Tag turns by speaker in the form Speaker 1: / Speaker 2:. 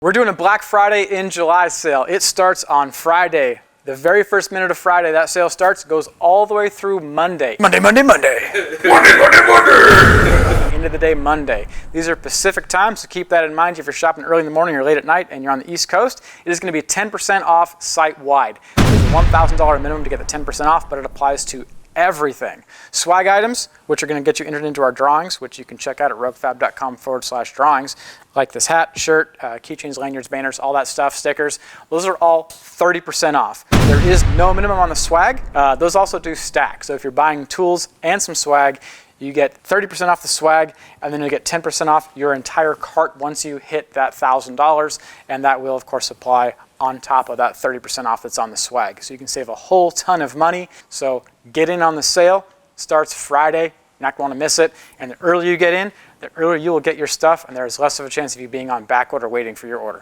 Speaker 1: We're doing a Black Friday in July sale. It starts on Friday. The very first minute of Friday that sale starts, goes all the way through Monday. Monday. End of the day Monday. These are Pacific time, so keep that in mind if you're shopping early in the morning or late at night and you're on the East Coast. It is going to be 10% off site-wide. There's a $1,000 minimum to get the 10% off, but it applies to everything. Swag items, which are going to get you entered into our drawings, which you can check out at roguefab.com/drawings, like this hat, shirt, keychains, lanyards, banners, all that stuff, stickers. Those are all 30% off. There is no minimum on the swag. Those also do stack. So if you're buying tools and some swag, you get 30% off the swag, and then you get 10% off your entire cart once you hit that $1,000, and that will, of course, apply on top of that 30% off that's on the swag. So you can save a whole ton of money. So get in on the sale. Starts Friday. You're not going to want to miss it. And the earlier you get in, the earlier you will get your stuff, and there's less of a chance of you being on back order waiting for your order.